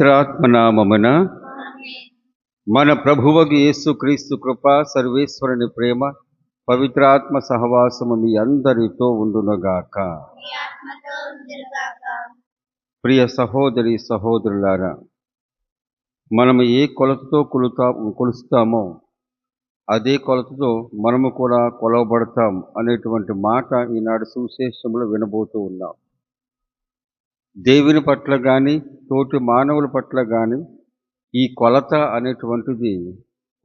పవిత్రాత్మనామమున మన ప్రభువగు యేసుక్రీస్తు కృప, సర్వేశ్వరుని ప్రేమ, పవిత్రాత్మ సహవాసము మీ అందరితో ఉండునుగాక. ప్రియ సహోదరి సహోదరులారా, మనము ఏ కొలతతో కొలుస్తామో అదే కొలతతో మనము కూడా కొలవబడతాం అనేటువంటి మాట ఈనాడు సువిశేషంలో వినబోతూ ఉన్నాం. దేవుని పట్ల కానీ తోటి మానవుల పట్ల కానీ ఈ కొలత అనేటువంటిది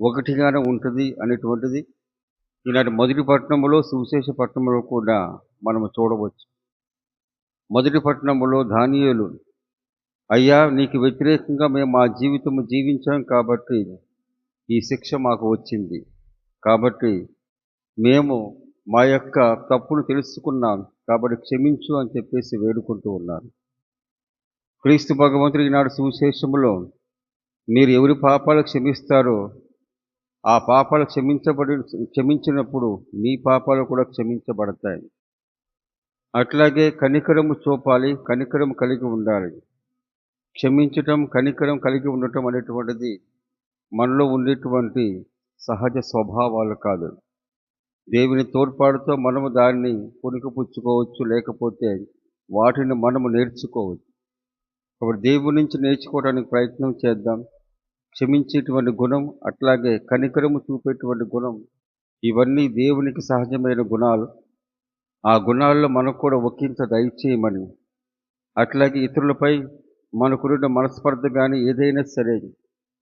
ఒకటిగానే ఉంటుంది అనేటువంటిది ఈనాటి మొదటి పట్టణంలో, సువిశేష పట్టణంలో కూడా మనము చూడవచ్చు. మొదటి పట్టణంలో దానియేలు, అయ్యా నీకు వ్యతిరేకంగా మేము మా జీవితము జీవించాం కాబట్టి ఈ శిక్ష మాకు వచ్చింది, కాబట్టి మేము మా యొక్క తప్పును తెలుసుకున్నాం కాబట్టి క్షమించు అని చెప్పేసి వేడుకుంటూ ఉన్నారు. క్రీస్తు భగవంతుడు ఈనాడు సువిశేషములో మీరు ఎవరి పాపాలు క్షమిస్తారో ఆ పాపాలు క్షమించినప్పుడు మీ పాపాలు కూడా క్షమించబడతాయి. అట్లాగే కనికరము చూపాలి, కనికరం కలిగి ఉండాలి. క్షమించటం, కనికరం కలిగి ఉండటం అనేటువంటిది మనలో ఉండేటువంటి సహజ స్వభావాలు కాదు. దేవుని తోడ్పాటుతో మనము దాన్ని పుణికిపుచ్చుకోవచ్చు, లేకపోతే వాటిని మనము నేర్చుకోవచ్చు. కాబట్టి దేవుడి నుంచి నేర్చుకోవడానికి ప్రయత్నం చేద్దాం. క్షమించేటువంటి గుణం, అట్లాగే కనికరము చూపేటువంటి గుణం, ఇవన్నీ దేవునికి సహజమైన గుణాలు. ఆ గుణాల్లో మనకు కూడా ఒకంత దయచేయమని, అట్లాగే ఇతరులపై మనకున్న మనస్పర్ధ కానీ ఏదైనా సరే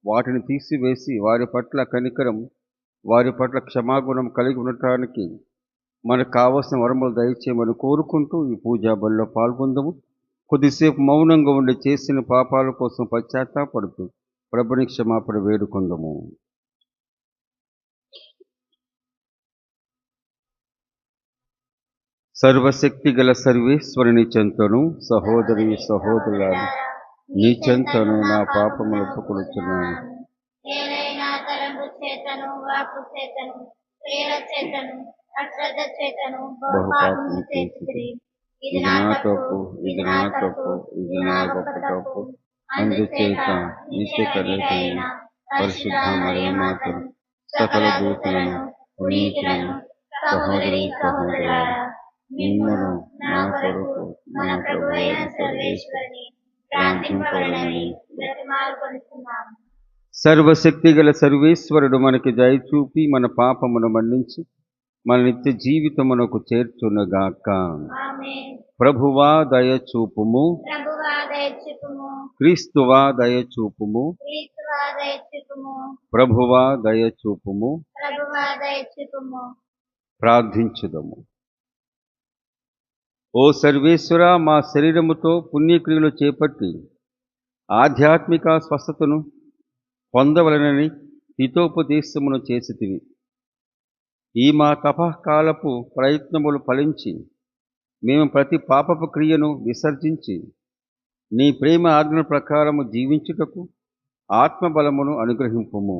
వాటిని తీసివేసి వారి పట్ల కనికరం, వారి పట్ల క్షమాగుణం కలిగి ఉండటానికి మనకు కావాల్సిన వరములు దయచేయమని కోరుకుంటూ ఈ పూజా బలిలో పాల్గొందాము. కొద్దిసేపు మౌనంగా ఉండి చేసిన పాపాల కోసం పశ్చాత్తాపడుతూ ప్రభుని క్షమాపణ వేడుకుందాము. సర్వశక్తి గల సర్వేశ్వరుని చెంతను, సహోదరి సహోదరులారా నీ చెంతను నా పాపములు ఒప్పుకొనుచున్నాను. బహుపాపము చేసితిని. ఇది నా తప్పు, ఇది నా తప్పు, ఇది నా గొప్ప తప్పు. అందుచేత నిశ్చయకరైన పరిశుద్ధ మరియ మాతను, సకల దూతలను, పునీతులను, సహోదరి సహోదరులారా మిమ్మును నా కొరకు మన ప్రభువైన సర్వేశ్వరుని ప్రార్థింపవలెనని బ్రతిమాలుకొనుచున్నాను. సర్వశక్తి గల సర్వేశ్వరుడు మనకి దయ చూపి మన పాపమును మన్నించి మన నిత్య జీవితమునకు చేర్చునుగాక. ప్రభువా దయ చూపుము, క్రీస్తువా దయ చూపుము, ప్రభువా దయ చూపుము. ప్రార్థించుదము. ఓ సర్వేశ్వర, మా శరీరముతో పుణ్యక్రియలు చేపట్టి ఆధ్యాత్మిక స్వస్థతను పొందవలనని హితోపదేశమును చేసితివి. ఈ మా తపకాలపు ప్రయత్నములు ఫలించి మేము ప్రతి పాపపు క్రియను విసర్జించి నీ ప్రేమ ఆజ్ఞ ప్రకారము జీవించుటకు ఆత్మబలమును అనుగ్రహింపుము.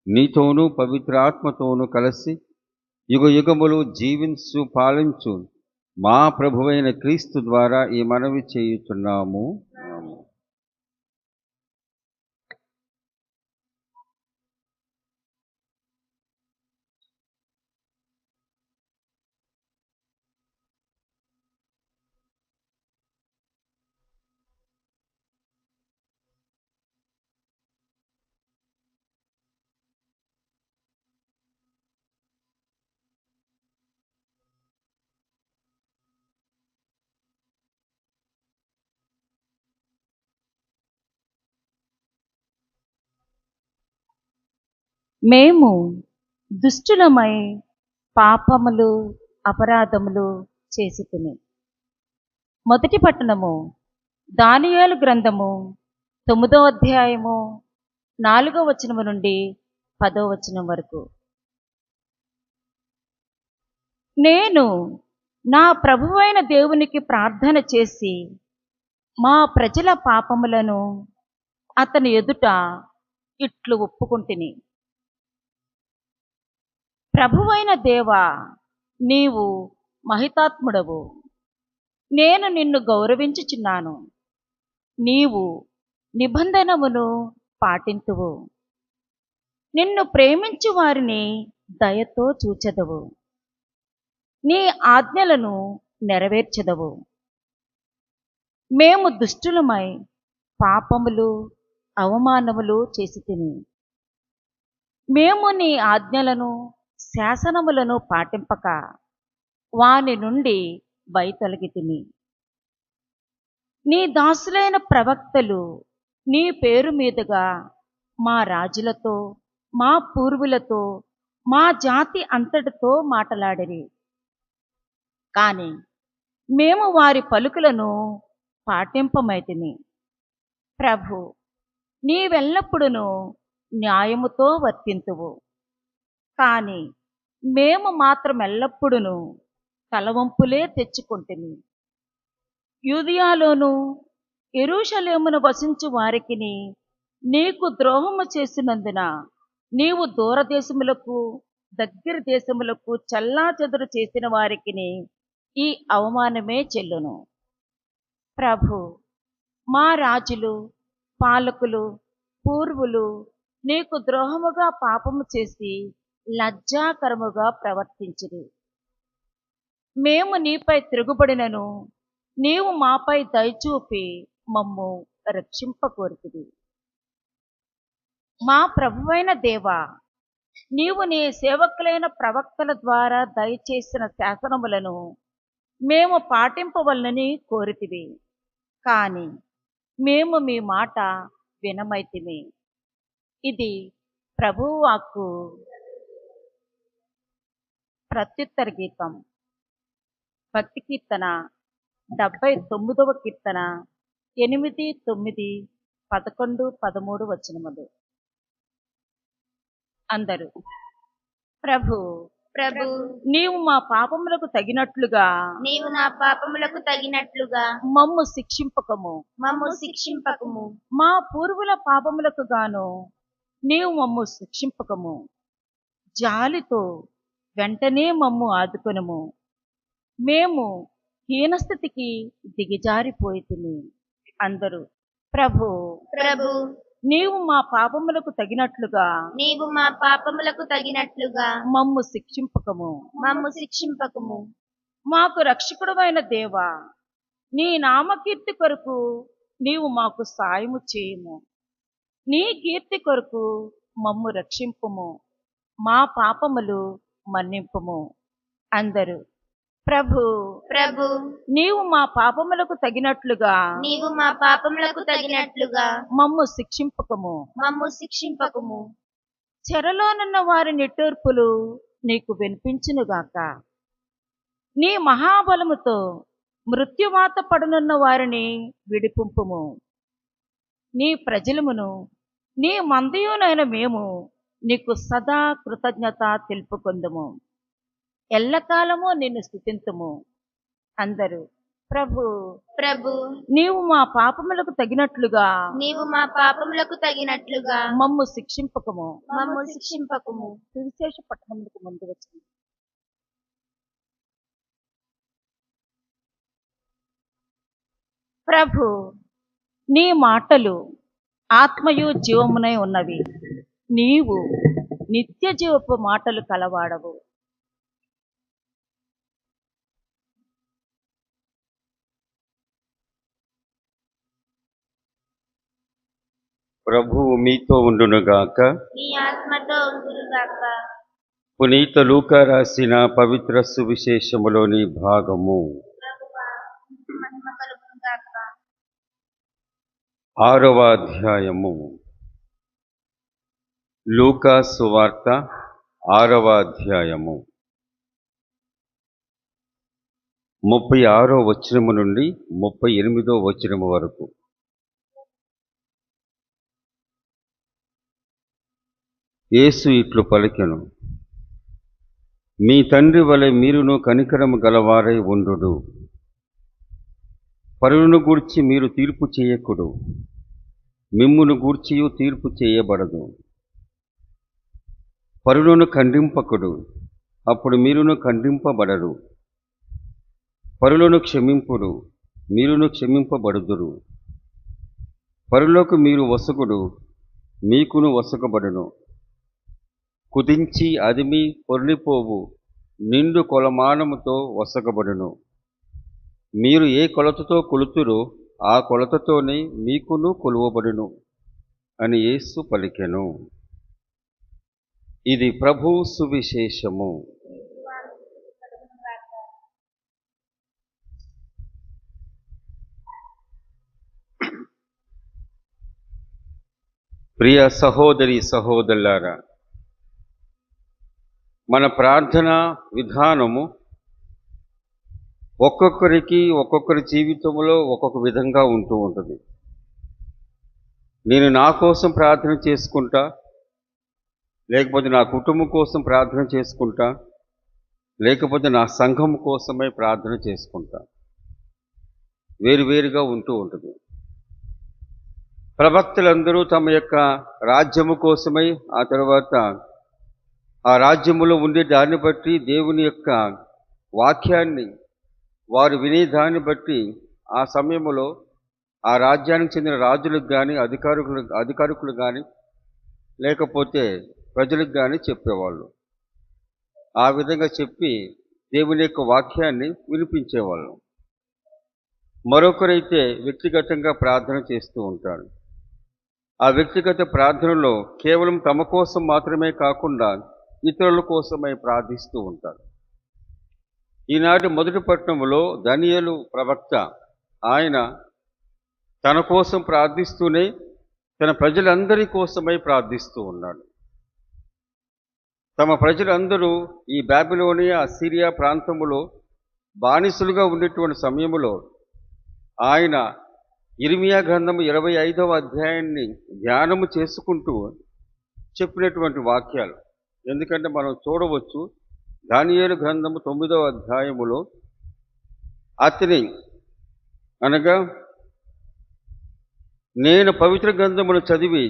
నీతోనూ పవిత్ర ఆత్మతోనూ కలిసి యుగ యుగములు జీవించు పాలించు మా ప్రభువైన క్రీస్తు ద్వారా ఈ మనవి చేయుచున్నాము. మేము దుష్టులమై పాపములు అపరాధములు చేసితిమి. మొదటి పట్టణము దానియేలు గ్రంథము 9వ అధ్యాయము 4వ వచనము నుండి 10వ వచనం వరకు. నేను నా ప్రభువైన దేవునికి ప్రార్థన చేసి మా ప్రజల పాపములను అతని ఎదుట ఇట్లు ఒప్పుకుంటుని. ప్రభువైన దేవా, నీవు మహితాత్ముడవు. నేను నిన్ను గౌరవించుచున్నాను. నీవు నిబంధనమును పాటింతువు. నిన్ను ప్రేమించు వారిని దయతో చూచెదవు. నీ ఆజ్ఞలను నెరవేర్చెదవు. మేము దుష్టులమై పాపములు అవమానములు చేసితిమి. మేము నీ ఆజ్ఞలను శాసనములను పాటింపక వాని నుండి వైతొలగితిమి. నీ దాసులైన ప్రవక్తలు నీ పేరు మీదుగా మా రాజులతో మా పూర్వులతో మా జాతి అంతటితో మాటలాడిరి. కాని మేము వారి పలుకులను పాటింపమైతిమి. ప్రభు, నీవెల్లప్పుడును న్యాయముతో వర్తింతువు. కాని మేము మాత్రం ఎల్లప్పుడును తలవంపులే తెచ్చుకుంటుమి. యూదియాలోను యెరూషలేమున వసించు వారికిని నీకు ద్రోహము చేసినందున నీవు దూరదేశములకు దగ్గర దేశములకు చల్లాచెదరు చేసిన వారికిని ఈ అవమానమే చెల్లును. ప్రభు, మా రాజులు పాలకులు పూర్వులు నీకు ద్రోహముగా పాపము చేసి లజ్జాకరముగా ప్రవర్తించిరి. మేము నీపై తిరుగుబడినను నీవు మాపై దయచూపి మమ్ము రక్షింపకోరితివి. మా ప్రభువైన దేవా, నీవు నీ సేవకులైన ప్రవక్తల ద్వారా దయచేసిన శాసనములను మేము పాటింపవలనని కోరితివి. కాని మేము మీ మాట వినమైతిమి. ఇది ప్రభువు వాక్కు. ప్రత్యుత్తర గీతం. భక్తి కీర్తన 79వ కీర్తన 8, 9, 11, 13 వచనములు. అందరూ ప్రభు, ప్రభు, నీవు మా పాపములకు తగినట్లుగా నీవు నా పాపములకు తగినట్లుగా మమ్ము శిక్షింపకము. మమ్ము శిక్షింపకము. మా పూర్వుల పాపములకు గాను నీవు మమ్ము శిక్షింపకము. జాలితో వెంటనే మమ్ము ఆదుకొనుము. మేము హీనస్థితికి దిగజారిపోయితిమి. అందరూ ప్రభు, ప్రభు, నీవు మా పాపములకు తగినట్లుగా నీవు మా పాపములకు తగినట్లుగా మమ్ము శిక్షింపకము. మమ్ము శిక్షింపకము. మాకు రక్షకుడమైన దేవా, నీ నామకీర్తి కొరకు నీవు మాకు సాయము చేయుము. నీ కీర్తి కొరకు మమ్ము రక్షింపుము. మా పాపములు మన్నింపుము. అందరూ ప్రభు, ప్రభు, నీవు మా పాపములకు తగినట్లుగా నీవు మా పాపములకు తగినట్లుగా మమ్ము శిక్షింపకము. మమ్ము శిక్షింపకము. చెరలోనున్న వారి నిట్టూర్పులు నీకు వినిపించునుగాక. నీ మహాబలముతో మృత్యువాత పడనున్న వారిని విడిపింపుము. నీ ప్రజలమును నీ మందయునైన మేము నీకు సదా కృతజ్ఞత తెలుపుకొందుము. ఎల్లకాలము నిన్ను స్తుతింతుము. అందరూ ప్రభు, ప్రభు, నీవు మా పాపములకు తగినట్లుగా నీవు మా పాపములకు తగినట్లుగా మమ్ము శిక్షింపకము. మమ్ము శిక్షింపకము. సువిశేష పట్టణములకు ముందు వచ్చింది. ప్రభు, నీ మాటలు ఆత్మయు జీవమునై ఉన్నవి. నీవు నిత్య జీవపు మాటలు కలవాడవు. ప్రభువు మీతో ఉండునుగాక. నీ ఆత్మతో ఉండునుగాక. పునీత లూకా రాసిన పవిత్ర సువిశేషములోని భాగము. ప్రభువా, మహిమ కలుగునుగాక. 6వ అధ్యాయము. లూకా సువార్త 6వ అధ్యాయము 36వ వచనము నుండి 38వ వచనము వరకు. యేసు ఇట్లు పలికెను, మీ తండ్రి వలె మీరును కనికరము గలవారై ఉండుడు. పరులను గూర్చి మీరు తీర్పు చేయకుడు, మిమ్మును గూర్చియు తీర్పు చేయబడదు. పరులను ఖండింపకుడు, అప్పుడు మీరును ఖండింపబడరు. పరులను క్షమింపుడు, మీరును క్షమింపబడుదురు. పరులకు మీరు వసకుడు, మీకును వసకబడును. కుదించి అదిమి పొర్లిపోవు నిండు కొలమానముతో వసకబడును. మీరు ఏ కొలతతో కొలుతురో ఆ కొలతతోనే మీకును కొలువబడును అని యేసు పలికెను. ఇది ప్రభు సువిశేషము. ప్రియ సహోదరి సహోదరులారా, మన ప్రార్థన విధానము ఒక్కొక్కరి జీవితంలో ఒక్కొక్క విధంగా ఉంటూ ఉంటుంది. నేను నా కోసం ప్రార్థన చేసుకుంటా, లేకపోతే నా కుటుంబం కోసం ప్రార్థన చేసుకుంటా, లేకపోతే నా సంఘం కోసమే ప్రార్థన చేసుకుంటా. వేరువేరుగా ఉంటూ ఉంటుంది. ప్రవక్తలందరూ తమ యొక్క రాజ్యము కోసమై, ఆ తర్వాత ఆ రాజ్యములో ఉండే దాన్ని బట్టి దేవుని యొక్క వాక్యాన్ని వారు వినేదాన్ని బట్టి ఆ సమయంలో ఆ రాజ్యానికి చెందిన రాజులకు కానీ అధికారికులు కానీ లేకపోతే ప్రజలకు కానీ చెప్పేవాళ్ళు. ఆ విధంగా చెప్పి దేవుని యొక్క వాక్యాన్ని వినిపించేవాళ్ళు. మరొకరైతే వ్యక్తిగతంగా ప్రార్థన చేస్తూ ఉంటారు. ఆ వ్యక్తిగత ప్రార్థనలో కేవలం తమ కోసం మాత్రమే కాకుండా ఇతరుల కోసమై ప్రార్థిస్తూ ఉంటారు. ఈనాటి మొదటి పట్టణంలో దానియేలు ప్రవక్త, ఆయన తన కోసం ప్రార్థిస్తూనే తన ప్రజలందరి కోసమై ప్రార్థిస్తూ ఉన్నాడు. తమ ప్రజలందరూ ఈ బాబిలోనియా అసిరియా ప్రాంతములో బానిసలుగా ఉండేటువంటి సమయంలో ఆయన ఇర్మియా గ్రంథము 25వ అధ్యాయాన్ని ధ్యానము చేసుకుంటూ చెప్పినటువంటి వాక్యాలు. ఎందుకంటే మనం చూడవచ్చు, దానియేలు గ్రంథము 9వ అధ్యాయములో అతని అనగా నేను పవిత్ర గ్రంథమును చదివి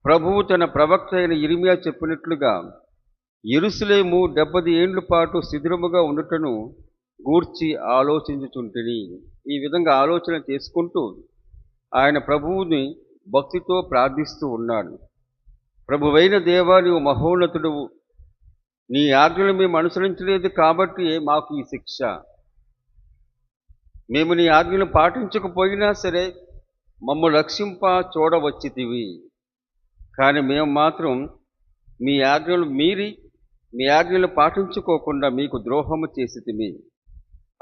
ప్రభువు తన ప్రవక్త అయిన ఇర్మియా చెప్పినట్లుగా యెరూషలేము 70 ఏండ్ల పాటు శిథిలముగా ఉండుటను గూర్చి ఆలోచించుచుంటిని. ఈ విధంగా ఆలోచన చేసుకుంటూ ఆయన ప్రభువుని భక్తితో ప్రార్థిస్తూ ఉన్నాడు. ప్రభువైన దేవా, నీవు మహోన్నతుడువు, నీ ఆజ్ఞలు మేము అనుసరించలేదు కాబట్టి మాకు ఈ శిక్ష. మేము నీ ఆజ్ఞలు పాటించకపోయినా సరే మమ్మల్ని రక్షింప చూడవచ్చితివి. కానీ మేము మాత్రం మీ ఆజ్ఞలు మీరి మీ ఆజ్ఞలు పాటించుకోకుండా మీకు ద్రోహము చేసితిమి.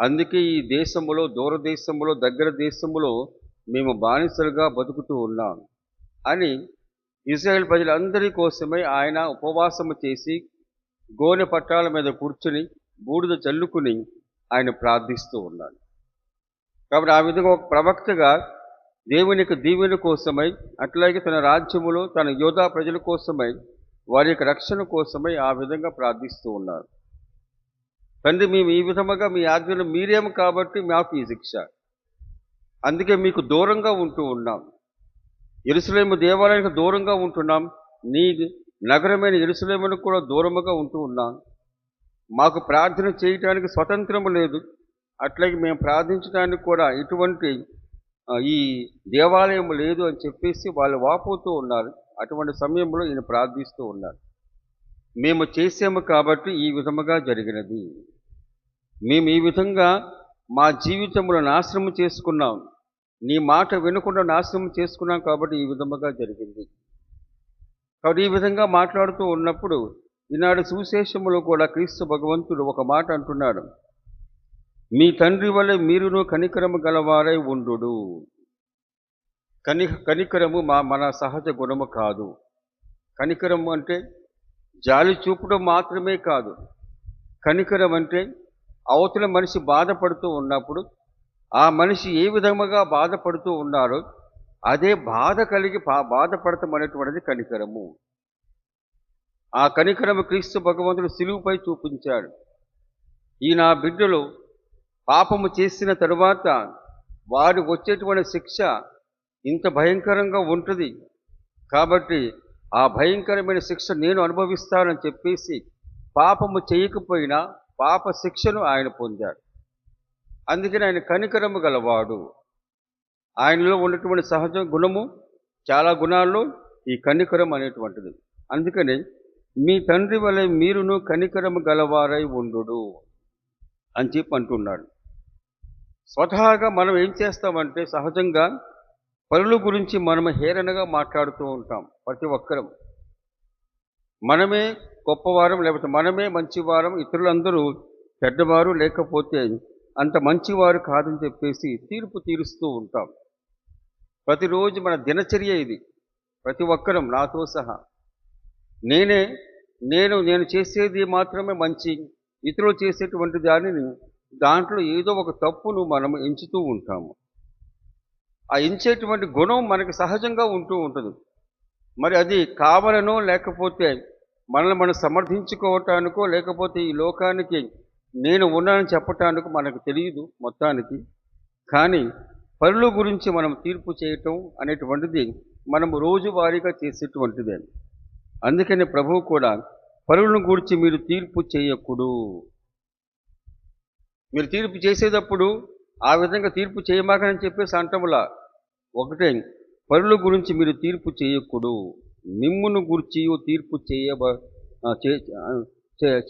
అందుకే ఈ దేశములో, దూరదేశములో, దగ్గర దేశములో మేము బానిసలుగా బతుకుతూ ఉన్నాం అని ఇశ్రాయేల్ ప్రజలందరి కోసమై ఆయన ఉపవాసము చేసి గోనె పట్టాల మీద కూర్చుని బూడిద చల్లుకుని ఆయన ప్రార్థిస్తూ ఉన్నాడు. కాబట్టి ఆ విధంగా ఒక ప్రవక్తగా దేవుని యొక్క దీవెన కోసమై, అట్లాగే తన రాజ్యములో తన యోధా ప్రజల కోసమై, వారి యొక్క రక్షణ కోసమై ఆ విధంగా ప్రార్థిస్తూ ఉన్నారు. తండ్రి, మేము ఈ విధముగా మీ ఆజ్ఞలు మీరేము కాబట్టి మాకు ఈ శిక్ష. అందుకే మీకు దూరంగా ఉంటూ ఉన్నాం. యెరూషలేము దేవాలయానికి దూరంగా ఉంటున్నాం. నీ నగరమైన యెరూషలేమును కూడా దూరముగా ఉంటూ ఉన్నాం. మాకు ప్రార్థన చేయటానికి స్వతంత్రము లేదు. అట్లాగే మేము ప్రార్థించడానికి కూడా ఎటువంటి ఈ దేవాలయం లేదు అని చెప్పేసి వాళ్ళు వాపోతూ ఉన్నారు. అటువంటి సమయంలో ఈయన ప్రార్థిస్తూ ఉన్నారు. మేము చేసాము కాబట్టి ఈ విధముగా జరిగినది. మేము ఈ విధంగా మా జీవితంలో నాశనం చేసుకున్నాం. నీ మాట వినకుండా నాశనం చేసుకున్నాం కాబట్టి ఈ విధముగా జరిగింది. కాబట్టి ఈ విధంగా మాట్లాడుతూ ఉన్నప్పుడు ఈనాడు సువిశేషములో కూడా క్రీస్తు భగవంతుడు ఒక మాట అంటున్నాడు, మీ తండ్రి వలె మీరును కనికరము గలవారై ఉండు. కనికరము మన సహజ గుణము కాదు. కనికరము అంటే జాలి చూపడం మాత్రమే కాదు. కనికరం అంటే అవతల మనిషి బాధపడుతూ ఉన్నప్పుడు ఆ మనిషి ఏ విధముగా బాధపడుతూ ఉన్నారో అదే బాధ కలిగి బాధపడటం అనేటువంటిది కనికరము. ఆ కనికరము క్రీస్తు భగవంతుడు శిలువపై చూపించాడు. ఈ నా బిడ్డలు పాపము చేసిన తరువాత వారు వచ్చేటువంటి శిక్ష ఇంత భయంకరంగా ఉంటుంది కాబట్టి ఆ భయంకరమైన శిక్ష నేను అనుభవిస్తానని చెప్పేసి పాపము చేయకపోయినా పాప శిక్షను ఆయన పొందాడు. అందుకని ఆయన కనికరము గలవాడు. ఆయనలో ఉన్నటువంటి సహజ గుణము, చాలా గుణాల్లో ఈ కనికరం అనేటువంటిది. అందుకని మీ తండ్రి వలె మీరును కనికరము గలవారై ఉండుడు అని చెప్పి అంటున్నాడు. స్వతహాగా మనం ఏం చేస్తామంటే సహజంగా పరుల గురించి మనం హేళనగా మాట్లాడుతూ ఉంటాం. ప్రతి ఒక్కరం మనమే గొప్పవారం, లేకపోతే మనమే మంచివారం, ఇతరులందరూ చెడ్డవారు, లేకపోతే అంత మంచివారు కాదని చెప్పేసి తీర్పు తీరుస్తూ ఉంటాం. ప్రతిరోజు మన దినచర్య ఇది. ప్రతి ఒక్కరం నాతో సహా నేను చేసేది మాత్రమే మంచి, ఇతరులు చేసేటువంటి దాంట్లో ఏదో ఒక తప్పును మనం ఎంచుతూ ఉంటాము. ఆ ఎంచేటువంటి గుణం మనకి సహజంగా ఉంటూ ఉంటుంది. మరి అది కావాలనో, లేకపోతే మనల్ని మనం సమర్థించుకోవటానికో, లేకపోతే ఈ లోకానికి నేను ఉన్నానని చెప్పటానికో మనకు తెలియదు మొత్తానికి. కానీ పరుల గురించి మనం తీర్పు చేయటం అనేటువంటిది మనం రోజువారీగా చేసేటువంటిదే. అందుకని ప్రభువు కూడా పరులను గురించి మీరు తీర్పు చేయకుడు. మీరు తీర్పు చేసేటప్పుడు ఆ విధంగా తీర్పు చేయమాకని చెప్పేసి అంటములా. ఒకటే, పరుల గురించి మీరు తీర్పు చేయకుడు, మిమ్మును గురించి తీర్పు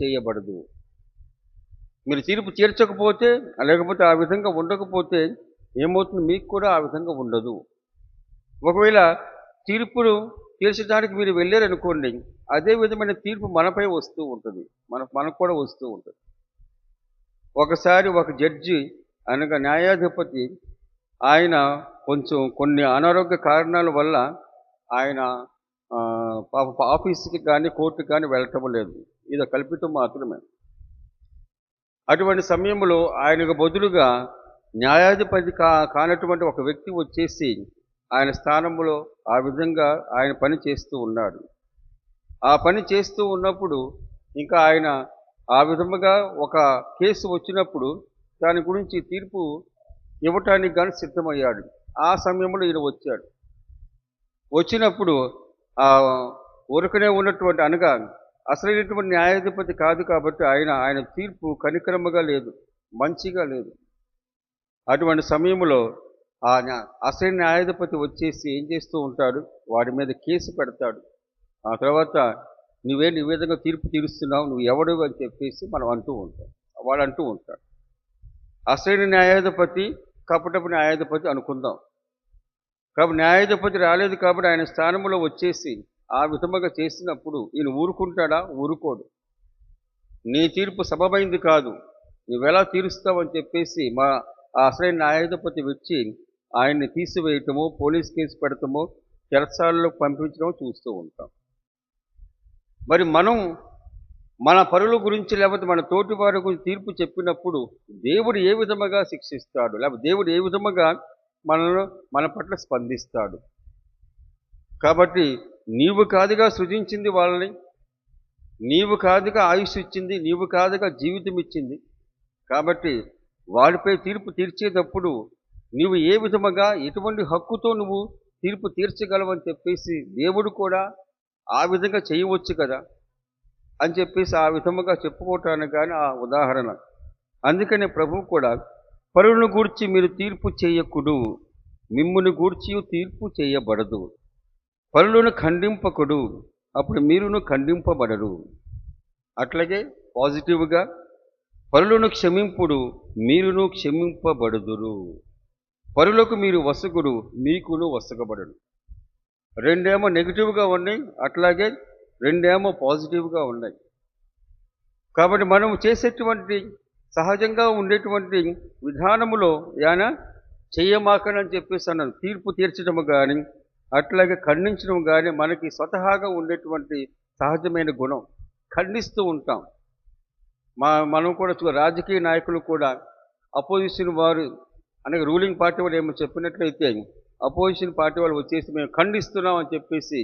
చేయబడదు. మీరు తీర్పు తీర్చకపోతే, లేకపోతే ఆ విధంగా ఉండకపోతే ఏమవుతుంది? మీకు కూడా ఆ విధంగా ఉండదు. ఒకవేళ తీర్పును తీర్చడానికి మీరు వెళ్ళారనుకోండి, అదే విధమైన తీర్పు మనపై వస్తూ ఉంటుంది, మనకు కూడా వస్తూ ఉంటుంది. ఒకసారి ఒక జడ్జి అనగా న్యాయాధిపతి, ఆయన కొన్ని అనారోగ్య కారణాల వల్ల ఆయన ఆఫీస్కి కానీ కోర్టుకి కానీ వెళ్ళటం లేదు. ఇది కల్పితం మాత్రమే. అటువంటి సమయంలో ఆయనకు బదులుగా న్యాయాధిపతి కానటువంటి ఒక వ్యక్తి వచ్చేసి ఆయన స్థానంలో ఆ విధంగా ఆయన పని చేస్తూ ఉన్నాడు. ఆ పని చేస్తూ ఉన్నప్పుడు ఇంకా ఆయన ఆ విధముగా ఒక కేసు వచ్చినప్పుడు దాని గురించి తీర్పు ఇవ్వటానికి కానీ సిద్ధమయ్యాడు. ఆ సమయంలో ఈయన వచ్చాడు. వచ్చినప్పుడు ఆ ఊరకనే ఉన్నటువంటి అనగా అసలైనటువంటి న్యాయాధిపతి కాదు కాబట్టి ఆయన తీర్పు కనికరముగా లేదు, మంచిగా లేదు. అటువంటి సమయంలో అసలు న్యాయాధిపతి వచ్చేసి ఏం చేస్తూ ఉంటాడు? వాడి మీద కేసు పెడతాడు. ఆ తర్వాత నువ్వే నీ విధంగా తీర్పు తీరుస్తున్నావు, నువ్వు ఎవడు అని చెప్పేసి వాడు అంటూ ఉంటాడు. అసలు న్యాయాధిపతి కపటపు న్యాయాధిపతి అనుకుందాం. కాబట్టి న్యాయాధిపతి రాలేదు కాబట్టి ఆయన స్థానంలో వచ్చేసి ఆ విధముగా చేసినప్పుడు ఈయన ఊరుకుంటాడా? ఊరుకోడు. నీ తీర్పు సబబైంది కాదు, నువ్వెలా తీరుస్తావని చెప్పేసి అసలైన న్యాయాధిపతి వచ్చి ఆయన్ని తీసివేయటమో, పోలీస్ కేసు పెడతామో, చెరసాలలో పంపించడమో చూస్తూ ఉంటాం. మరి మనం మన పరుల గురించి, లేకపోతే మన తోటి వారి గురించి తీర్పు చెప్పినప్పుడు దేవుడు ఏ విధముగా శిక్షిస్తాడు, లేకపోతే దేవుడు ఏ విధముగా మన పట్ల స్పందిస్తాడు? కాబట్టి నీవు కాదుగా సృజించింది వాళ్ళని, నీవు కాదుగా ఆయుష్ ఇచ్చింది, నీవు కాదుగా జీవితం ఇచ్చింది. కాబట్టి వాడిపై తీర్పు తీర్చేటప్పుడు నీవు ఏ విధముగా, ఎటువంటి హక్కుతో నువ్వు తీర్పు తీర్చగలవని చెప్పేసి దేవుడు కూడా ఆ విధంగా చేయవచ్చు కదా అని చెప్పేసి ఆ విధముగా చెప్పుకోవటానికి కానీ ఆ ఉదాహరణ. అందుకనే ప్రభువు కూడా పరులను గూర్చి మీరు తీర్పు చేయకుడు, మిమ్మును గూర్చి తీర్పు చేయబడదు. పరులను ఖండింపకుడు, అప్పుడు మీరును ఖండింపబడరు. అట్లాగే పాజిటివ్గా పరులను క్షమింపుడు, మీరును క్షమింపబడుదురు. పరులకు మీరు వసగుడు, మీకును వసగబడడు. రెండేమో నెగిటివ్గా ఉన్నాయి, అట్లాగే రెండేమో పాజిటివ్గా ఉన్నాయి. కాబట్టి మనం చేసేటువంటి సహజంగా ఉండేటువంటి విధానములో చేయమాకనని చెప్పేసి అన్నాను. తీర్పు తీర్చడము కానీ, అట్లాగే ఖండించడం కానీ మనకి స్వతహాగా ఉండేటువంటి సహజమైన గుణం. ఖండిస్తూ ఉంటాం. మనం కూడా రాజకీయ నాయకులు కూడా అపోజిషన్ వారు అనగా రూలింగ్ పార్టీ వాళ్ళు ఏమో చెప్పినట్లయితే అపోజిషన్ పార్టీ వాళ్ళు వచ్చేసి మేము ఖండిస్తున్నాం అని చెప్పేసి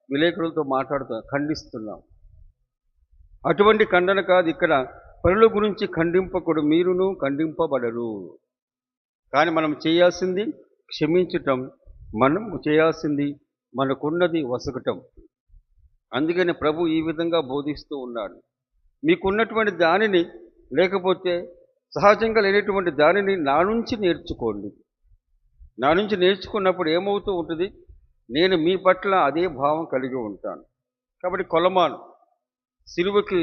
విలేకరులతో ఖండిస్తున్నాం. అటువంటి ఖండన కాదు ఇక్కడ. పరుల గురించి ఖండింపకుడు, మీరును ఖండింపబడరు. కానీ మనం చేయాల్సింది క్షమించటం, మనం చేయాల్సింది మనకున్నది వసగటం. అందుకని ప్రభు ఈ విధంగా బోధిస్తూ ఉన్నాడు. మీకున్నటువంటి దానిని, లేకపోతే సహజంగా లేనటువంటి దానిని నా నుంచి నేర్చుకోండి. నా నుంచి నేర్చుకున్నప్పుడు ఏమవుతూ ఉంటుంది, నేను మీ పట్ల అదే భావం కలిగి ఉంటాను. కాబట్టి కొలమాను సిలువకి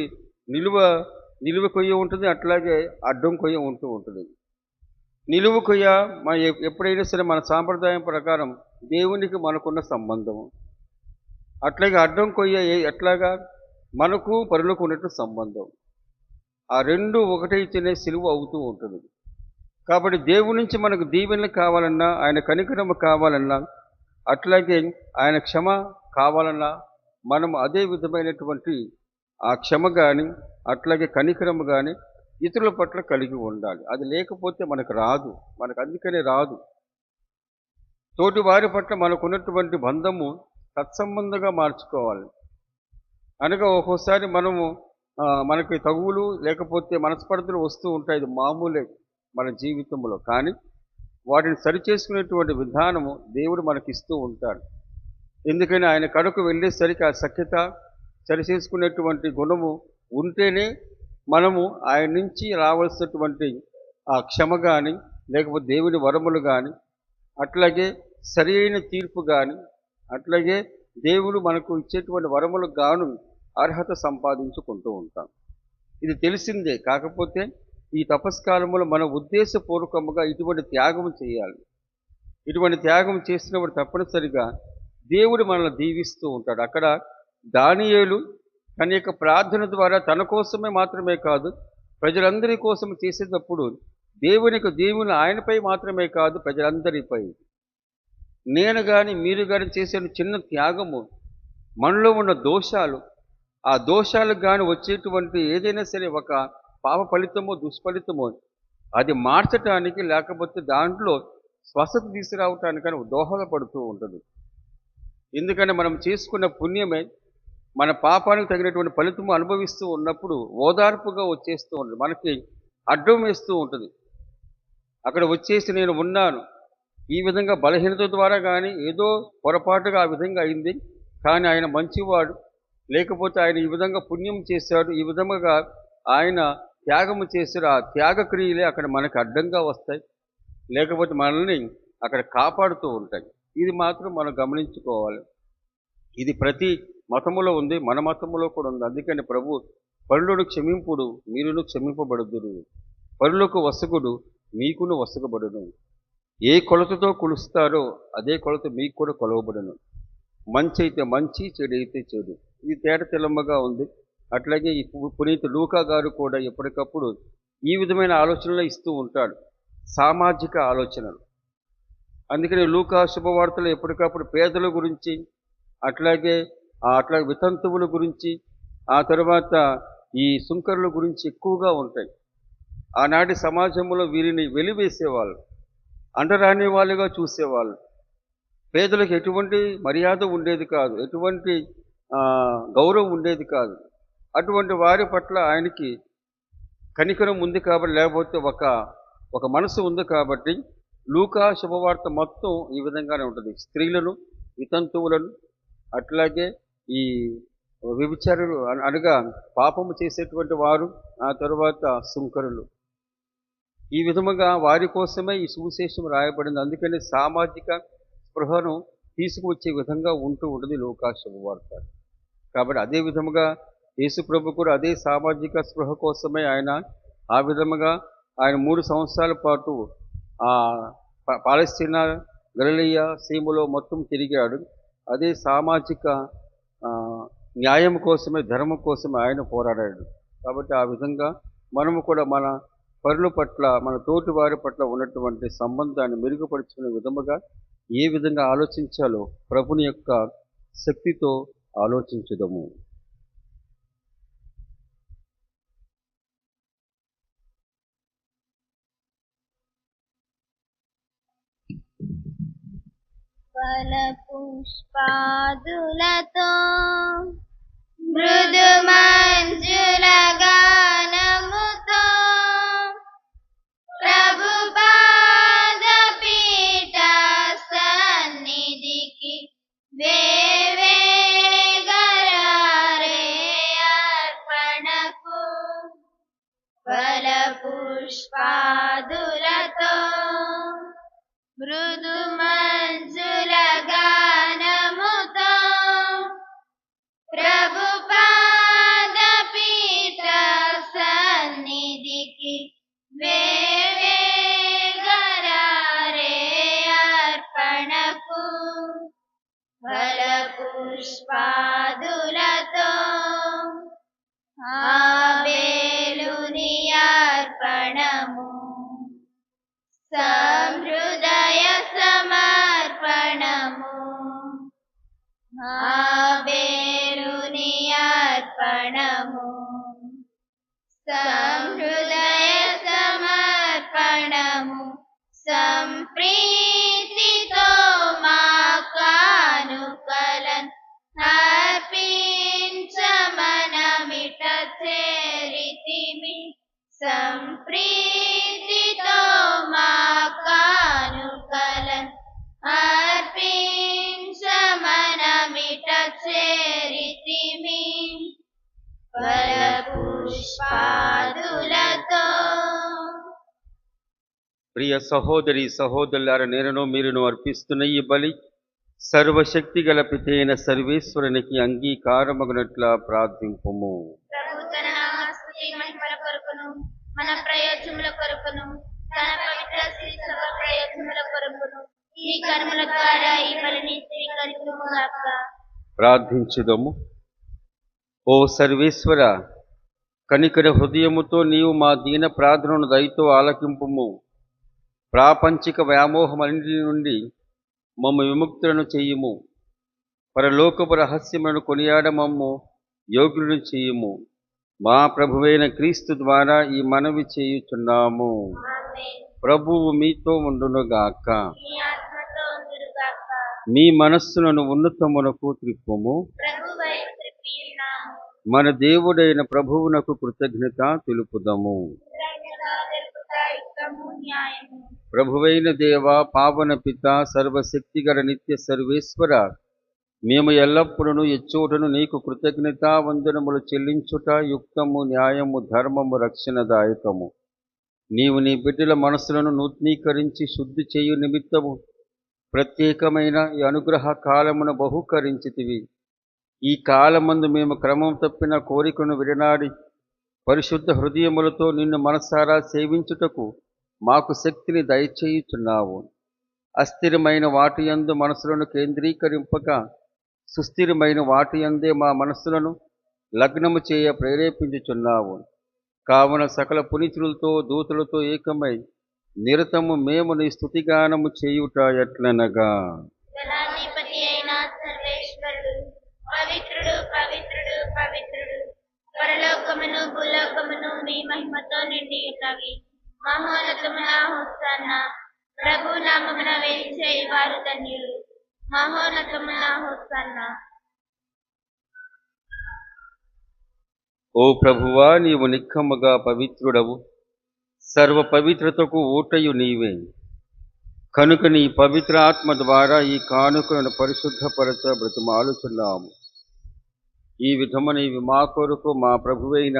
నిలువ నిలువ కొయ్య ఉంటుంది, అట్లాగే అడ్డం కొయ్య ఉంటూ ఉంటుంది. నిలువ కొయ్య మన ఎప్పుడైనా సరే మన సాంప్రదాయం ప్రకారం దేవునికి మనకున్న సంబంధము, అట్లాగే అడ్డం కొయ్య ఎట్లాగా మనకు పరులకు ఉన్నట్టు సంబంధం. ఆ రెండు ఒకటైతేనే సిలువ అవుతూ ఉంటుంది. కాబట్టి దేవుడి నుంచి మనకు దీవెనలు కావాలన్నా, ఆయన కనికరము కావాలన్నా, అట్లాగే ఆయన క్షమ కావాలన్నా, మనం అదే విధమైనటువంటి ఆ క్షమ కానీ అట్లాగే కనికరము కానీ ఇతరుల పట్ల కలిగి ఉండాలి. అది లేకపోతే మనకు రాదు, మనకు అందుకనే రాదు. తోటి వారి పట్ల మనకున్నటువంటి బంధము సత్సంబంధంగా మార్చుకోవాలి. అనగా ఒక్కోసారి మనము మనకి తగువులు లేకపోతే మనస్పర్ధలు వస్తూ ఉంటాయి, ఇది మామూలే మన జీవితంలో. కానీ వాటిని సరిచేసుకునేటువంటి విధానము దేవుడు మనకిస్తూ ఉంటాడు. ఎందుకని ఆయన కడకు వెళ్ళేసరికి ఆ సఖ్యత సరిచేసుకునేటువంటి గుణము ఉంటేనే మనము ఆయన నుంచి రావాల్సినటువంటి ఆ క్షమ కానీ లేకపోతే దేవుని వరములు కానీ అట్లాగే సరి అయిన తీర్పు కానీ అట్లాగే దేవుడు మనకు ఇచ్చేటువంటి వరములకు గాను అర్హత సంపాదించుకుంటూ ఉంటాం. ఇది తెలిసిందే. కాకపోతే ఈ తపస్కాలంలో మన ఉద్దేశపూర్వకముగా ఇటువంటి త్యాగం చేయాలి. ఇటువంటి త్యాగం చేసినప్పుడు తప్పనిసరిగా దేవుడు మనల్ని దీవిస్తూ ఉంటాడు. అక్కడ దానియేలు తన యొక్క ప్రార్థన ద్వారా తన కోసమే మాత్రమే కాదు, ప్రజలందరి కోసం చేసేటప్పుడు దేవుని ఆయనపై మాత్రమే కాదు, ప్రజలందరిపై. నేను కానీ మీరు కానీ చేసే చిన్న త్యాగము, మనలో ఉన్న దోషాలు, ఆ దోషాలకు కానీ వచ్చేటువంటి ఏదైనా సరే ఒక పాప ఫలితమో దుష్ఫలితమో అది మార్చటానికి లేకపోతే దాంట్లో స్వస్థత తీసుకురావటానికని దోహదపడుతూ ఉంటుంది. ఎందుకంటే మనం చేసుకున్న పుణ్యమే మన పాపానికి తగినటువంటి ఫలితము అనుభవిస్తూ ఉన్నప్పుడు ఓదార్పుగా వచ్చేస్తూ ఉంటుంది, మనకి అడ్డం వేస్తూ ఉంటుంది. అక్కడ వచ్చేసి నేను ఉన్నాను, ఈ విధంగా బలహీనత ద్వారా కానీ ఏదో పొరపాటుగా ఆ విధంగా అయింది, కానీ ఆయన మంచివాడు, లేకపోతే ఆయన ఈ విధంగా పుణ్యం చేశాడు, ఈ విధంగా ఆయన త్యాగము చేశాడు. ఆ త్యాగ క్రియలే అక్కడ మనకు అడ్డంగా వస్తాయి, లేకపోతే మనల్ని అక్కడ కాపాడుతూ ఉంటాయి. ఇది మాత్రం మనం గమనించుకోవాలి. ఇది ప్రతి మతములో ఉంది, మన మతములో కూడా ఉంది. అందుకని ప్రభు పరులను క్షమింపుడు మీరును క్షమింపబడుదురు, పరులకు వసగుడు మీకును వసగబడును, ఏ కొలతతో కొలుస్తారో అదే కొలత మీకు కూడా కొలవబడును, మంచి అయితే మంచి, చెడు అయితే చెడు. ఇది తేట తెల్లమ్మగా ఉంది. అట్లాగే ఈ పునీత లూకా గారు కూడా ఎప్పటికప్పుడు ఈ విధమైన ఆలోచనలు ఇస్తూ ఉంటాడు, సామాజిక ఆలోచనలు. అందుకని లూకా శుభవార్తలు ఎప్పటికప్పుడు పేదల గురించి అట్లాగే వితంతువుల గురించి ఆ తర్వాత ఈ సుంకరుల గురించి ఎక్కువగా ఉంటాయి. ఆనాటి సమాజంలో వీరిని వెలివేసేవాళ్ళు, అంటరాని వాళ్ళుగా చూసేవాళ్ళు. పేదలకు ఎటువంటి మర్యాద ఉండేది కాదు, ఎటువంటి గౌరవం ఉండేది కాదు. అటువంటి వారి పట్ల ఆయనకి కనికరం ఉంది కాబట్టి, లేకపోతే ఒక మనసు ఉంది కాబట్టి లూకా శుభవార్త మొత్తం ఈ విధంగానే ఉంటుంది. స్త్రీలను, వితంతువులను, అట్లాగే ఈ వ్యభిచారులు అనగా పాపము చేసేటువంటి వారు, ఆ తరువాత సుంకరులు, ఈ విధముగా వారి కోసమే ఈ సువిశేషం రాయబడింది. అందుకని సామాజిక స్పృహను తీసుకువచ్చే విధంగా ఉంటూ ఉంటుంది లూకా శుభవార్త. కాబట్టి అదే విధముగా యేసు ప్రభు కూడా అదే సామాజిక స్పృహ కోసమే ఆయన ఆ విధముగా ఆయన 3 సంవత్సరాల పాటు పాలస్తీనా, గలిలయ సీమలో మొత్తం తిరిగాడు. అదే సామాజిక న్యాయం కోసమే, ధర్మం కోసమే ఆయన పోరాడాడు. కాబట్టి ఆ విధంగా మనము కూడా మన పరుల పట్ల, మన తోటి వారి పట్ల ఉన్నటువంటి సంబంధాన్ని మెరుగుపరుచుకునే విధముగా ఏ విధంగా ఆలోచించాలో ప్రభుని యొక్క శక్తితో ఆలోచించుదాము. ఫల పుష్పాదులతో మృదు మంజుల గానముతో ప్రభు పాద పీఠ సన్నిధికి వేవేగరారే అర్పణకు. ఫల పుష్పాదులతో మృదు ఫలపుష్పాదులతో ఆబేలుని అర్పణము సంహృదయ సమర్పణము ఆబేలుని అర్పణము సంహృదయ సమర్పణము సంప్రీతితో మా కానుకలన్ అర్పించమనమిట చేరితిమి సంప్రీతితో మా కానుకలన్ అర్పించమనమిట చేరితిమి ఫలపుష్పాదులతో. ప్రియ సహోదరి సహోదరులారా, నేనును మీరును అర్పిస్తున్న ఈ బలి సర్వశక్తి గల పితైన సర్వేశ్వరునికి అంగీకారమగునట్లా ప్రార్థింపుము. ప్రభు తన నామస్తుతి మహిమల కొరకును మన ప్రయోజనముల కొరకును తన పవిత్ర శ్రీసభ ప్రయోజనముల కొరకును ఈ కర్మల ద్వారా ఈ బలిని స్వీకరించుగాక. ప్రార్థించుదము. ఓ సర్వేశ్వర, కనికర హృదయముతో నీవు మా దీన ప్రార్థనను దయతో ఆలకింపుము. ప్రాపంచిక వ్యామోహమన్నిటి నుండి మమ్ము విముక్తులను చెయ్యుము. పరలోకపు రహస్యములను కొనియాడ మమ్ము యోగ్యులను చెయ్యుము. మా ప్రభువైన క్రీస్తు ద్వారా ఈ మనవి చేయుచున్నాము. ఆమేన్. ప్రభువు మీతో ఉండునుగాక. మీ ఆత్మతో ఉండుగాక. మీ మనస్సులను ఉన్నతమునకు త్రిప్పుము. ప్రభు వైపు త్రిప్పి ఉన్నాము. మన దేవుడైన ప్రభువునకు కృతజ్ఞత తెలుపుదము. కృతజ్ఞత తెలుపుట యుక్తము, న్యాయము. ప్రభువైన దేవ, పావన పిత, సర్వశక్తిగల నిత్య సర్వేశ్వర, మేము ఎల్లప్పుడూ ఎచ్చోటను నీకు కృతజ్ఞత వందనములు చెల్లించుట యుక్తము, న్యాయము, ధర్మము, రక్షణదాయకము. నీవు నీ బిడ్డల మనసులను నూతనీకరించి శుద్ధి చేయు నిమిత్తము ప్రత్యేకమైన ఈ అనుగ్రహ కాలమును బహుకరించితివి. ఈ కాలమందు మేము క్రమం తప్పిన కోరికను విడనాడి పరిశుద్ధ హృదయములతో నిన్ను మనసారా సేవించుటకు మాకు శక్తిని దయచేయుచున్నావు. అస్థిరమైన వాటి యందు మనసులను కేంద్రీకరింపక సుస్థిరమైన వాటి యందే మా మనస్సులను లగ్నము చేయ ప్రేరేపించుచున్నావు. కావున సకల పునీతులతో దూతలతో ఏకమై నిరతము మేము నీ స్తుతిగానము చేయుట ఎట్లనగా, గణాధిపతి అయిన సర్వేశ్వరుడు పవిత్రుడు పవిత్రుడు పవిత్రుడు, పరలోకమును భూలోకమును మీ మహిమతో నిండి ఉన్నవి. మహోన్నతమున హోసన్న, ప్రభు నామమున వేంచే వారు ధన్యులు. మహోన్నతమున హోసన్న. ఓ ప్రభువా, నీవు నిక్కముగా పవిత్రుడవు, సర్వ పవిత్రతకు ఊటయు నీవే. కనుక నీ పవిత్ర ఆత్మ ద్వారా ఈ కానుకలను పరిశుద్ధపరచ బ్రతిమాలుచున్నాము. ఈ విధమున ఇవి మా కొరకు మా ప్రభువైన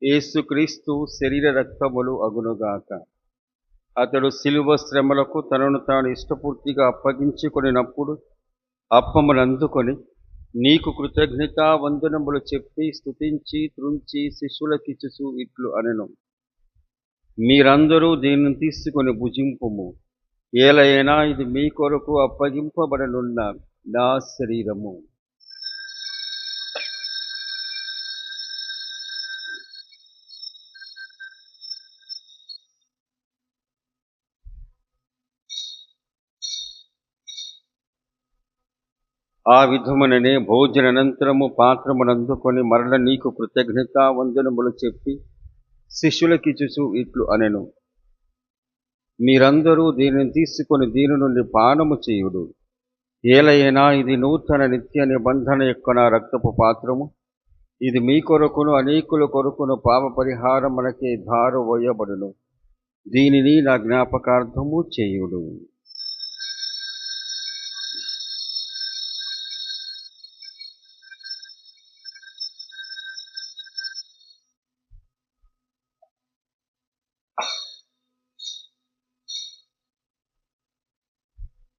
యేసుక్రీస్తు శరీర రక్తములు అగునుగాక. అతడు శిలువ శ్రమలకు తనను తాను ఇష్టపూర్తిగా అప్పగించుకొనినప్పుడు అప్పమునందుకొని నీకు కృతజ్ఞతా వందనములు చెప్పి స్తుతించి త్రుంచి శిష్యులకిచ్చుచు ఇట్లు అనెను, మీరందరూ దీనిని తీసుకొని భుజింపుము. ఏలైనా ఇది మీ కొరకు అప్పగింపబడనున్న నా శరీరము. ఆ విధముననే భోజనానంతరము పాత్రమునందుకొని మరల నీకు కృతజ్ఞతా వందనములు చెప్పి శిష్యులకిచ్చుచు ఇట్లు అనెను, మీరందరూ దీనిని తీసుకొని దీని నుండి పానము చేయుడు. ఏలైనా ఇది నూతన నిత్య నిబంధన యొక్క నా రక్తపు పాత్రము. ఇది మీ కొరకును అనేకుల కొరకును పాప పరిహారమునకే ధారవోయబడును. దీనిని నా జ్ఞాపకార్థము చేయుడు.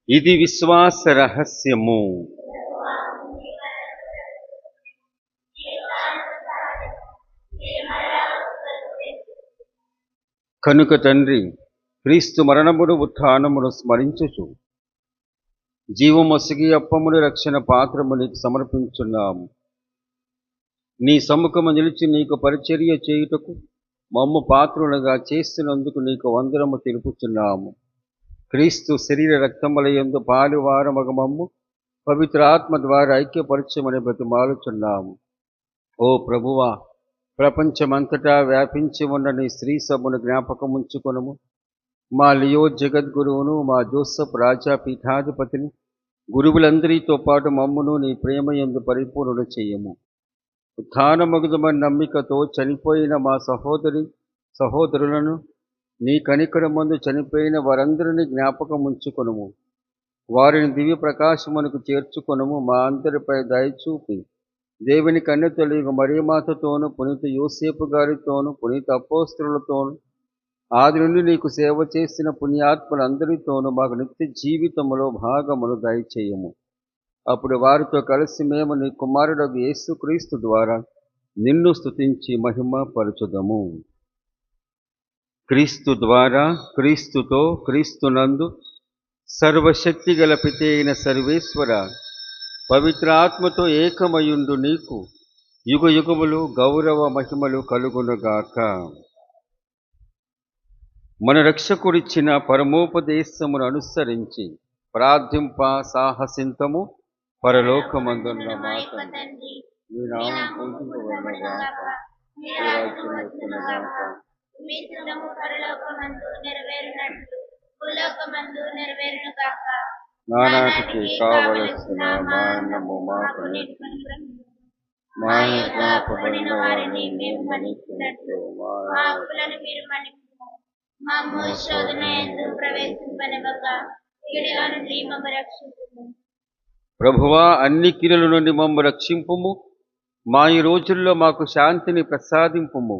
ఇది విశ్వాస రహస్యము. కనుక తండ్రి, క్రీస్తు మరణమును ఉత్థానమును స్మరించుచు జీవమొసగి అప్పమును రక్షణ పాత్రము నీకు సమర్పించున్నాము. నీ సముఖము నిలిచి నీకు పరిచర్య చేయుటకు మమ్ము పాత్రులుగా చేస్తున్నందుకు నీకు వందనము తెలుపుచున్నాము. క్రీస్తు శరీర రక్తములయందు పాలువారమగ మమ్ము పవిత్ర ఆత్మ ద్వారా ఐక్యపరచమని బ్రతిమాలుచున్నాము. ఓ ప్రభువా, ప్రపంచమంతటా వ్యాపించి ఉన్న నీ స్త్రీ సభను జ్ఞాపకముంచుకొనుము. మా లియో జగద్గురువును, మా జోసఫ్ రాజా పీఠాధిపతిని, గురువులందరితో పాటు మమ్మును నీ ప్రేమయందు పరిపూర్ణ చేయము. ఉత్థానమగుదమని నమ్మికతో చనిపోయిన మా సహోదరులను, నీ కనికరమందు చనిపోయిన వారందరినీ జ్ఞాపకముంచుకొనుము. వారిని దివ్య ప్రకాశమునకు చేర్చుకొనుము. మా అందరిపై దయచూపి దేవుని కన్యతల్లి మరియమాతతోను, పునీత యోసేపు గారితోను, పునీత అపోస్తలులతోను, ఆది నుండి నీకు సేవ చేసిన పుణ్యాత్మలందరితోనూ మాకు నిత్య జీవితములో భాగమును దయచేయము. అప్పుడు వారితో కలిసి మేము నీ కుమారుడగు యేసుక్రీస్తు ద్వారా నిన్ను స్తుతించి మహిమ పరచుదము. క్రీస్తు ద్వారా, క్రీస్తుతో, క్రీస్తునందు సర్వశక్తి గల పితే అయిన సర్వేశ్వర, పవిత్ర ఆత్మతో ఏకమయుండు నీకు యుగ యుగములు గౌరవ మహిమలు కలుగునుగాక. మన రక్షకుడిచ్చిన పరమోపదేశమును అనుసరించి ప్రార్థింప సాహసింతము. పరలోకమందున్న మా తండ్రి, నీ నామం పూజింపబడునుగాక, నీ రాజ్యం వచ్చునుగాక, మీ చిత్తము పరలోకమందు నెరవేరునట్లు భూలోకమందు నెరవేరునుగాక. నానాటికి కావలసిన మా అన్నము మాకు నేర్పి, మా జ్ఞాపకమైన వారిని మేము మన్నించినట్లు మా అప్పులను మీరు మన్నించుము. మమ్ము శోధన యందు ప్రవేశింపనివ్వక కీడులో నుండి మమ్ము రక్షించుము. ప్రభువా, అన్ని కీడుల నుండి మమ్ము రక్షింపుము. మా ఈ రోజుల్లో మాకు శాంతిని ప్రసాదింపుము.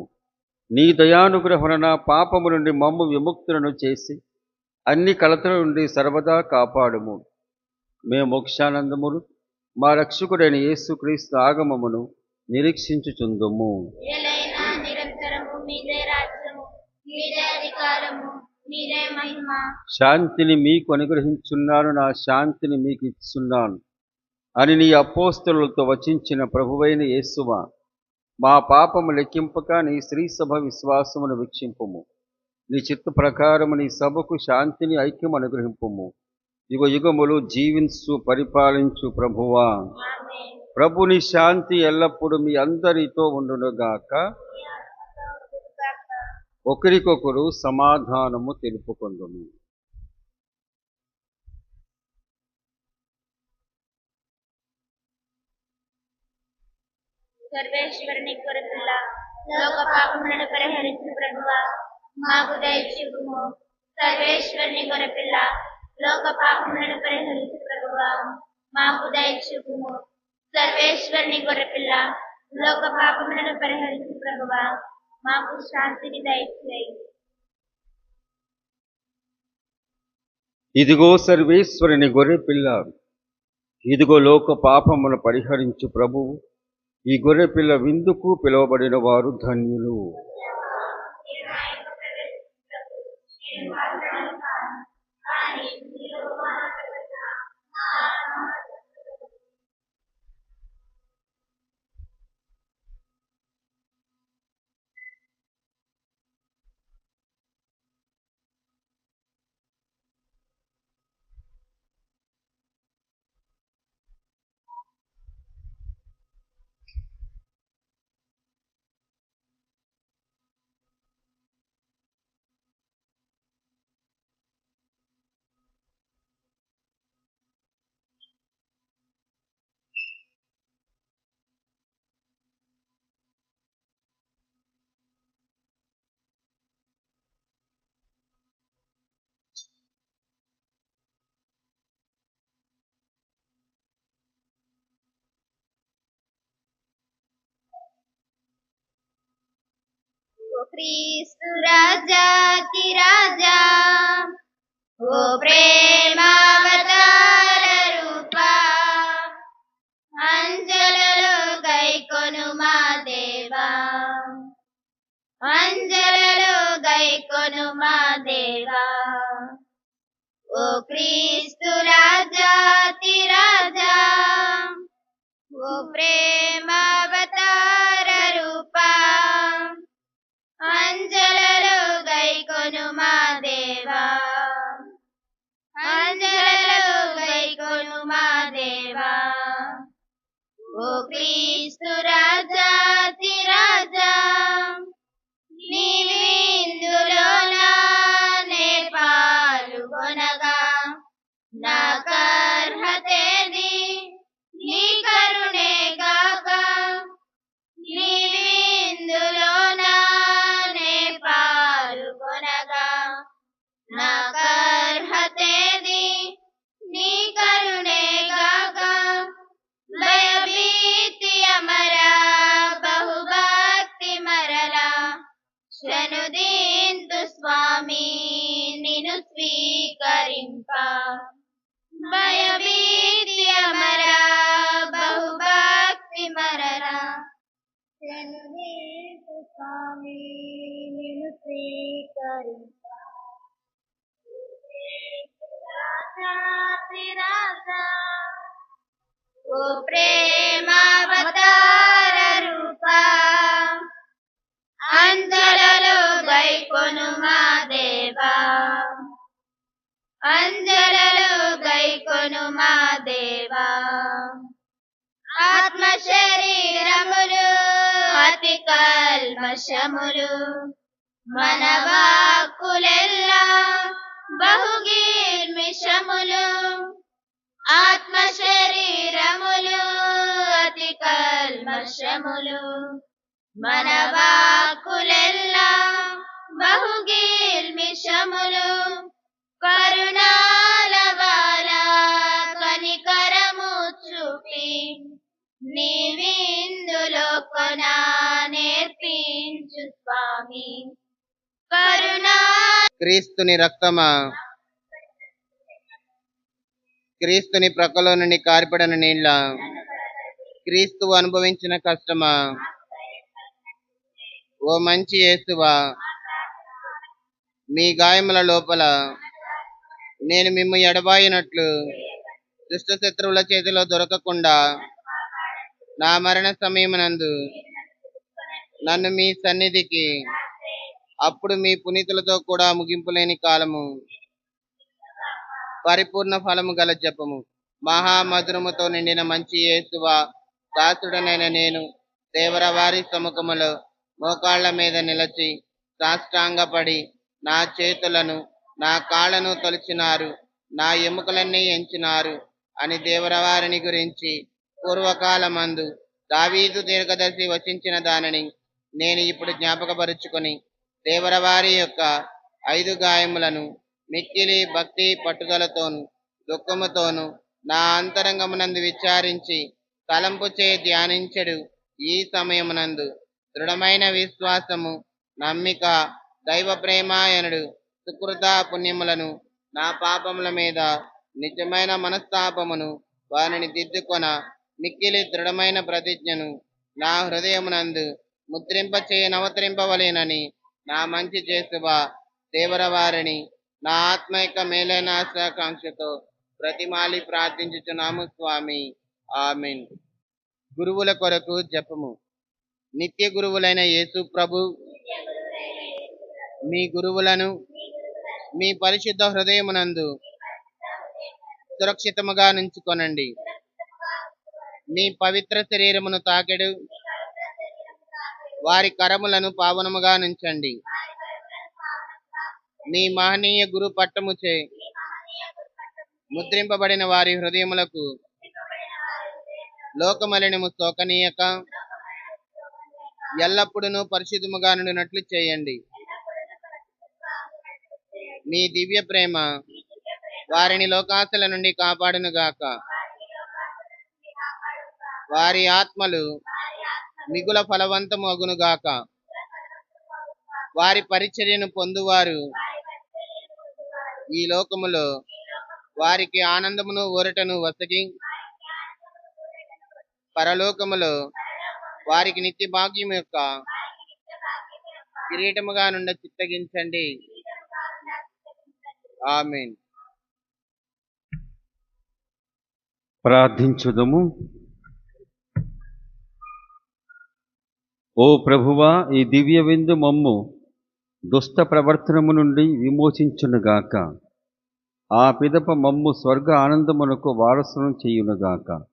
నీ దయానుగ్రహణ పాపము నుండి మమ్ము విముక్తులను చేసి అన్ని కలతల నుండి సర్వదా కాపాడుము. మేము మోక్షానందమును మా రక్షకుడైన యేసుక్రీస్తు ఆగమమును నిరీక్షించుచుందుము. ఎలైనా నిరంతరము మీదే రాజ్యము, మీదే అధికారము, మీదే మహిమ. శాంతిని మీకు అనుగ్రహించున్నాను, నా శాంతిని మీకు ఇస్తున్నాను అని నీ అపోస్తలులతో వచించిన ప్రభువైన యేసువా, మా పాపము లెక్కింపక నీ శ్రీ సభ విశ్వాసమును వీక్షింపుము. నీ చిత్త ప్రకారము నీ సభకు శాంతిని, ఐక్యం అనుగ్రహింపుము. యుగ యుగములు జీవించు పరిపాలించు ప్రభువా, ప్రభుని శాంతి ఎల్లప్పుడూ మీ అందరితో ఉండునుగాక. ఒకరికొకరు సమాధానము తెలుపుకొందుము. సర్వేశ్వరుని కొరకుల లోక పాపములను పరిహరించు ప్రభువా, మాకు దయచూపుము. సర్వేశ్వరుని కొరపిల్ల లోక పాపములను పరిహరించు ప్రభువా, మాకు దయచూపుము. సర్వేశ్వరుని కొరపిల్ల లోక పాపములను పరిహరించు ప్రభువా, మాకు శాంతిని దయచేయి. ఇదిగో సర్వేశ్వరుని గొర్రె పిల్ల, ఇదిగో లోక పాపమును పరిహరించు ప్రభువు. ఈ గొర్రె పిల్ల విందుకు పిలువబడిన వారు ధన్యులు. ఓ క్రీస్తు రాజాతి రాజా, ఓ ప్రేమావతార రూపా, అంజలలో గైకొను మా దేవా, అంజలలో గైకొను మా దేవా. ఓ క్రీస్తు రాజా రాజాతి రాజా ఓ ప్రేమావతార రూపా అంజలలో గైకొను మా దేవా అంజలలో గైకొను మా దేవా ఓ క్రీస్తు రాజాతి రాజా నీవిందులోనే పాల్గొనగా నాకర్హతేది నీ కరుణే గాక నీవిందులోనే పాల్గొనగా నాకర్హతేది నీ కరుణే గాక భయభీతి అమరా బహుభక్తి మరలా శనుదీంతు స్వామి నిను స్వీకరింప భయభీతి అమరా బహుభక్తి మరలా శనుదీంతు స్వామి నిను స్వీకరింప రాజాతి రాజా ఓ ప్రేమావతార రూపా అంజలలో గైకొను మా దేవా అంజలలో గైకొను మా దేవా ఆత్మ శరీరములు అతి కల్మషములు మన వాక్కులెల్లా బహుగీర్మిషములు ఆత్మ శరీరములు అతి కల్మషములు మన వాక్కులెల్లా బహుగీర్మిషములు కరుణాలవాల కనికరము చూపి నీవిందులో కొనా నేర్పించు స్వామి కరుణా క్రీస్తుని రక్తమా, క్రీస్తుని ప్రక్కలో నుండి కారిపడిన నీళ్ళ, క్రీస్తువు అనుభవించిన కష్టమా, ఓ మంచి యేసువా, మీ గాయముల లోపల నేను మిమ్ము ఎడబాయినట్లు దుష్ట శత్రువుల చేతిలో దొరకకుండా నా మరణ సమయమునందు నన్ను మీ సన్నిధికి అప్పుడు మీ పునీతులతో కూడా ముగింపులేని కాలము పరిపూర్ణ ఫలము గల జపము. మహామధురముతో నిండిన మంచి యేసువా, దాసుడనైన నేను దేవరవారి సముఖములో మోకాళ్ల మీద నిలచి సాష్టాంగపడి నా చేతులను నా కాళ్ళను తొలిచినారు, నా ఎముకలన్నీ ఎంచినారు అని దేవరవారిని గురించి పూర్వకాలమందు దావీదు దీర్ఘదర్శి వచించిన దానిని నేను ఇప్పుడు జ్ఞాపకపరుచుకొని దేవరవారి యొక్క 5 గాయములను మిక్కిలి భక్తి పట్టుదలతోను దుఃఖముతోను నా అంతరంగమునందు విచారించి తలంపు చే ధ్యానించెడు ఈ సమయమునందు దృఢమైన విశ్వాసము, నమ్మిక, దైవ ప్రేమాయనుడు సుకృత పుణ్యములను నా పాపముల మీద నిజమైన మనస్తాపమును వారిని దిద్దుకొన మిక్కిలి దృఢమైన ప్రతిజ్ఞను నా హృదయమునందు నవతరింపవలేనని నా మంచి చేసువా దేవరవారిని నా ఆత్మైక మేలైన ఆశాకాంక్షతో ప్రతిమాలి ప్రార్థించుచున్నాము స్వామి. ఆమెన్. గురువుల కొరకు జపము. నిత్య గురువులైన యేసు ప్రభు మీ గురువులను మీ పరిశుద్ధ హృదయమునందు సురక్షితముగా నుంచుకొనండి. మీ పవిత్ర శరీరమును తాకెడు వారి కరములను పావనముగా నుంచండి. మీ మహనీయ గురు పట్టముచే ముద్రింపబడిన వారి హృదయములకు లోకమలినము సోకనీయక ఎల్లప్పుడూ పరిశుద్ధముగా నుండినట్లు చేయండి. మీ దివ్య ప్రేమ వారిని లోకాశల నుండి కాపాడునుగాక. వారి ఆత్మలు మిగుల ఫలవంతము అగునుగాక. వారి పరిచర్యను పొందువారు ఈ లోకములో వారికి ఆనందమును ఊరటను వసగి పరలోకములో వారికి నిత్య భాగ్యం యొక్క కిరీటముగా నుండి చిత్తగించండి. ఆమేన్. ప్రార్థించుదము. ఓ ప్రభువా, ఈ దివ్య విందు మమ్ము దుష్ట ప్రవర్తనము నుండి విమోచించునుగాక. ఆ పిదప మమ్ము స్వర్గ ఆనందమునకు వారసులను చేయునుగాక.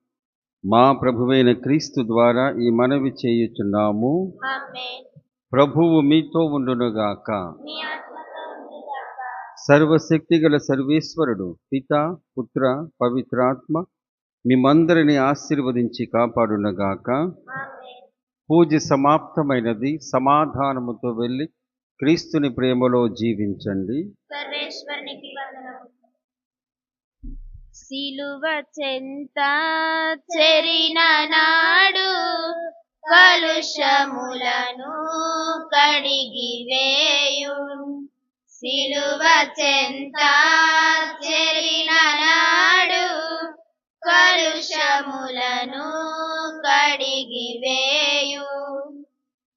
మా ప్రభువైన క్రీస్తు ద్వారా ఈ మనవి చేయుచున్నాము. ఆమేన్. ప్రభువు మీతో ఉండునుగాక. మీ ఆత్మతో ఉండుగాక. సర్వశక్తిగల సర్వేశ్వరుడు పిత, పుత్ర, పవిత్రాత్మ మిమ్మందరిని ఆశీర్వదించి కాపాడునుగాక. ఆమేన్. పూజ సమాప్తమైనది. సమాధానముతో వెళ్ళి క్రీస్తుని ప్రేమలో జీవించండి. సర్వేశ్వరునికి వందనములు. సిలువ చెంత చెరిన నాడు కలుషములను కడిగి వేయు. సిలువ చెంత చెరిన నాడు కలుషములను కడిగి వేయు.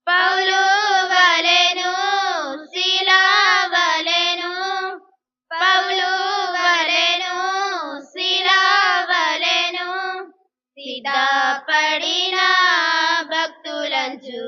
పౌలు వలెను శీలా వలెను, పౌలు వలెను శీలా వలెను సిద్ధపడిన భక్తులంచు